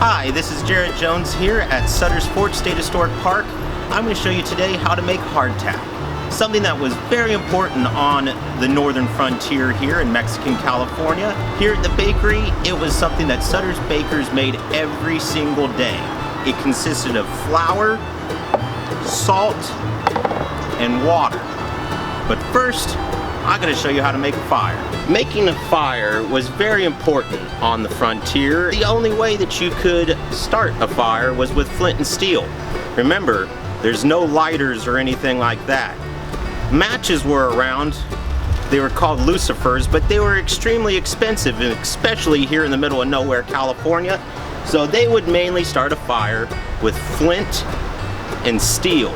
Hi, this is Jared Jones here at Sutter's Fort State Historic Park. I'm going to show you today how to make hardtack, something that was very important on the northern frontier here in Mexican California. Here at the bakery, it was something that Sutter's bakers made every single day. It consisted of flour, salt, and water. But first, I'm going to show you how to make a fire. Making a fire was very important on the frontier. The only way that you could start a fire was with flint and steel. Remember, there's no lighters or anything like that. Matches were around. They were called lucifers, but they were extremely expensive, and especially here in the middle of nowhere, California. So they would mainly start a fire with flint and steel.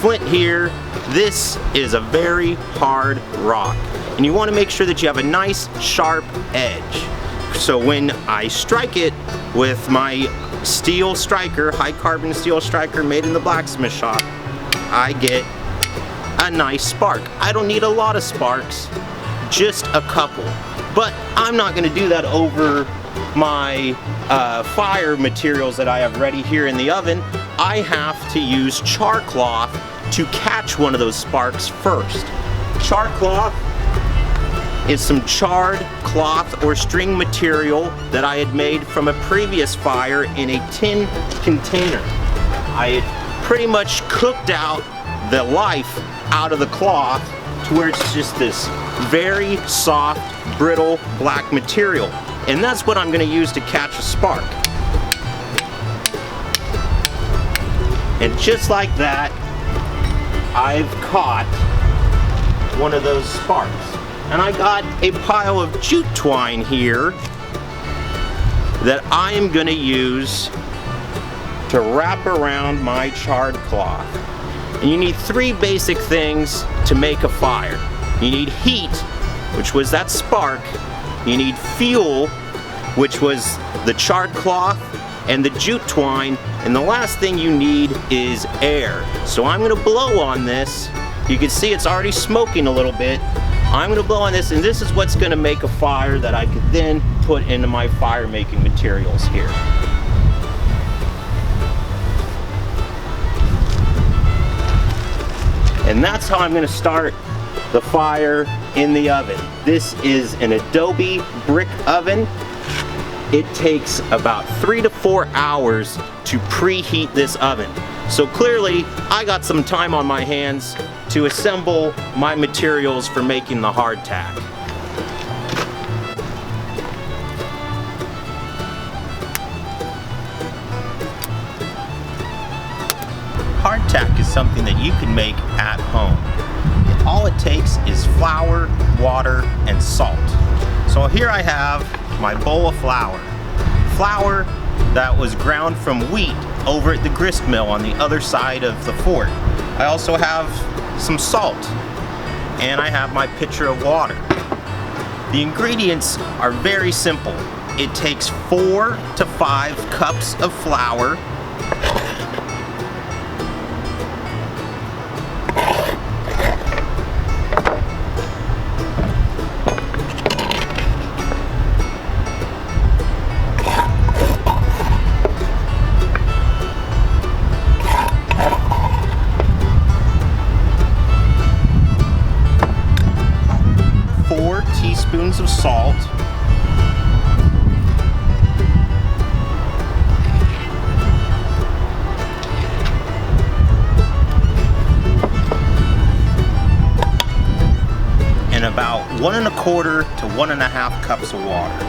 Flint here, this is a very hard rock, and you want to make sure that you have a nice sharp edge. So when I strike it with my steel striker, high carbon steel striker made in the blacksmith shop, I get a nice spark. I don't need a lot of sparks, just a couple. But I'm not going to do that over my fire materials that I have ready here in the oven. I have to use char cloth to catch one of those sparks first. Char cloth is some charred cloth or string material that I had made from a previous fire in a tin container. I had pretty much cooked out the life out of the cloth to where it's just this very soft, brittle black material. And that's what I'm going to use to catch a spark. And just like that, I've caught one of those sparks. And I got a pile of jute twine here that I am going to use to wrap around my charred cloth. And you need three basic things to make a fire. You need heat, which was that spark. You need fuel, which was the charred cloth and the jute twine, and the last thing you need is air. So I'm going to blow on this. You can see it's already smoking a little bit. I'm going to blow on this, and this is what's going to make a fire that I could then put into my fire making materials here. And that's how I'm going to start the fire in the oven. This is an Adobe brick oven. It takes about 3 to 4 hours to preheat this oven. So clearly, I got some time on my hands to assemble my materials for making the hardtack. Hardtack is something that you can make at home. All it takes is flour, water, and salt. So here I have my bowl of flour. Flour that was ground from wheat over at the grist mill on the other side of the fort. I also have some salt, and I have my pitcher of water. The ingredients are very simple. It takes 4 to 5 cups of flour, 4 teaspoons of salt, and about 1 1/4 to 1 1/2 cups of water.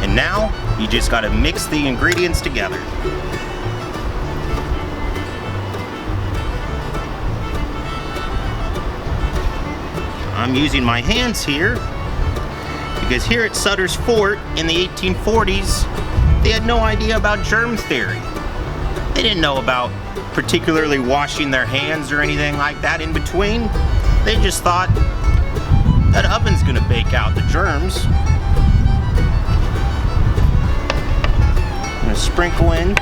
And now you just got to mix the ingredients together. I'm using my hands here because here at Sutter's Fort in the 1840s, they had no idea about germ theory. They didn't know about particularly washing their hands or anything like that in between. They just thought that oven's gonna bake out the germs. sprinkle in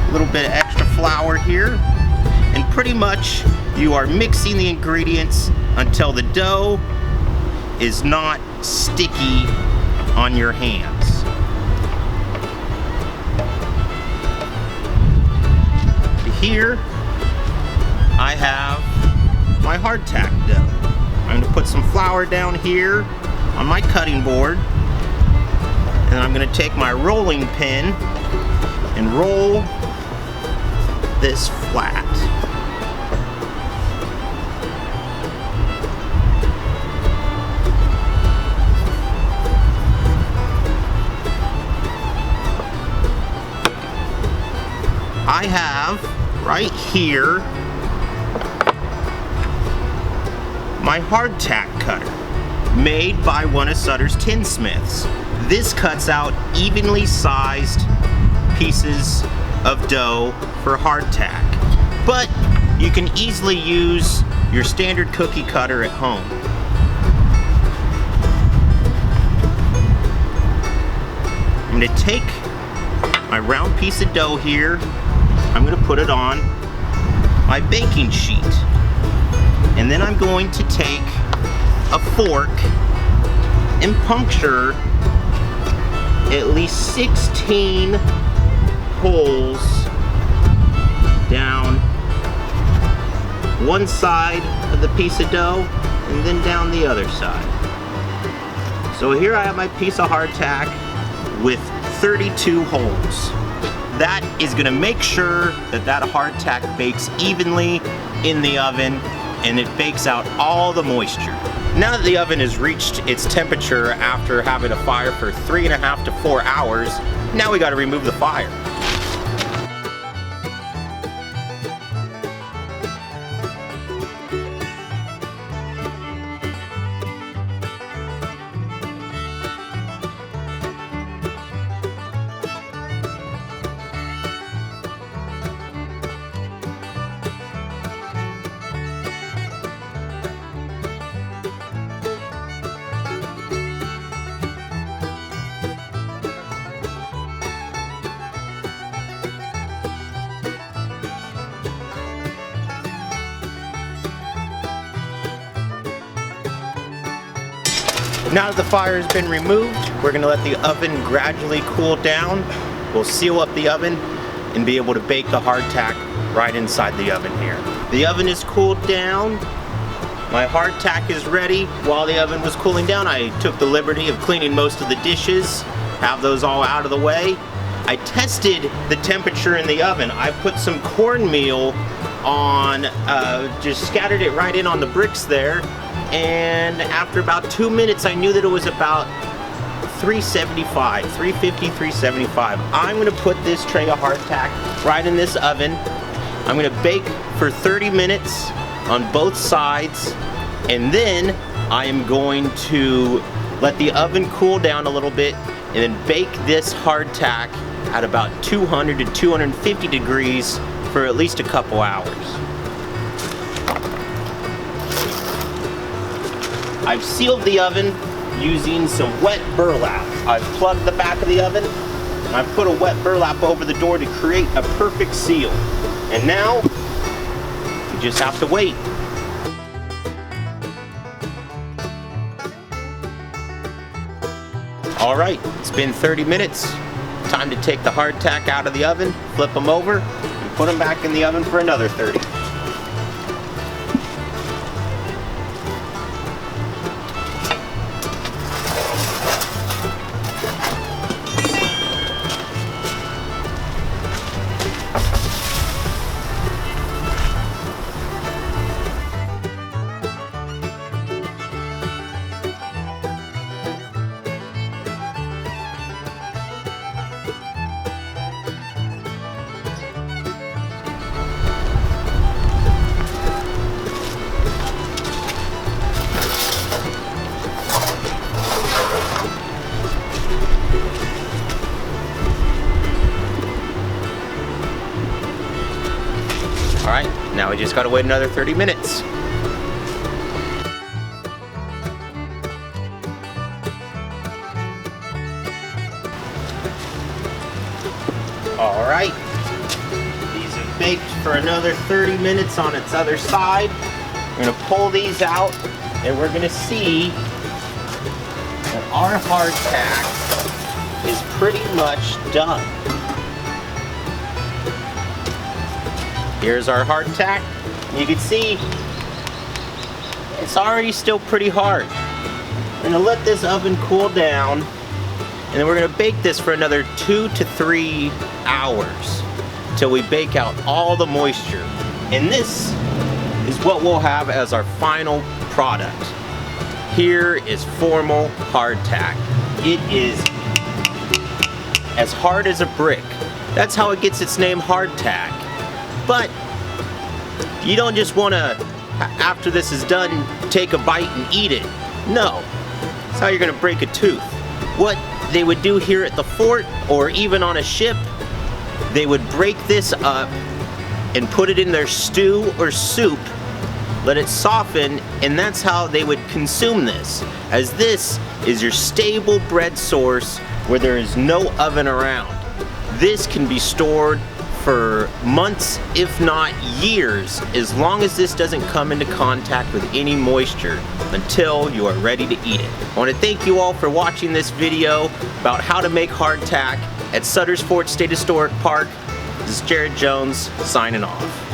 a little bit of extra flour here, and pretty much you are mixing the ingredients until the dough is not sticky on your hands. Here I have my hardtack dough. I'm going to put some flour down here on my cutting board, and I'm going to take my rolling pin and roll this flat. I have right here my hardtack cutter, made by one of Sutter's tinsmiths. This cuts out evenly sized pieces of dough for hardtack, but you can easily use your standard cookie cutter at home. I'm going to take my round piece of dough here, I'm going to put it on my baking sheet, and then I'm going to take a fork and puncture at least 16 holes down one side of the piece of dough and then down the other side. So here I have my piece of hardtack with 32 holes. That is going to make sure that that hardtack bakes evenly in the oven, and it bakes out all the moisture. Now that the oven has reached its temperature after having a fire for 3.5 to 4 hours, now we got to remove the fire. Now that the fire has been removed, we're going to let the oven gradually cool down. We'll seal up the oven and be able to bake the hardtack right inside the oven here. The oven is cooled down. My hardtack is ready. While the oven was cooling down, I took the liberty of cleaning most of the dishes, have those all out of the way. I tested the temperature in the oven. I put some cornmeal on, just scattered it right in on the bricks there. And after about 2 minutes, I knew that it was about 375, 350, 375. I'm going to put this tray of hardtack right in this oven. I'm going to bake for 30 minutes on both sides, and then I am going to let the oven cool down a little bit and then bake this hardtack at about 200 to 250 degrees for at least a couple hours. I've sealed the oven using some wet burlap. I've plugged the back of the oven, and I've put a wet burlap over the door to create a perfect seal. And now, you just have to wait. All right, it's been 30 minutes. Time to take the hardtack out of the oven, flip them over, and put them back in the oven for another 30. All right, now we just gotta wait another 30 minutes. All right, these have baked for another 30 minutes on its other side. We're gonna pull these out and we're gonna see that our hardtack is pretty much done. Here's our hardtack. You can see it's already still pretty hard. We're gonna let this oven cool down, and then we're gonna bake this for another 2 to 3 hours till we bake out all the moisture. And this is what we'll have as our final product. Here is formal hardtack. It is as hard as a brick. That's how it gets its name, hardtack. But you don't just want to, after this is done, take a bite and eat it. No, that's how you're going to break a tooth. What they would do here at the fort, or even on a ship, they would break this up and put it in their stew or soup, let it soften, and that's how they would consume this, as this is your stable bread source where there is no oven around. This can be stored for months, if not years, as long as this doesn't come into contact with any moisture until you are ready to eat it. I want to thank you all for watching this video about how to make hardtack at Sutter's Fort State Historic Park. This is Jared Jones signing off.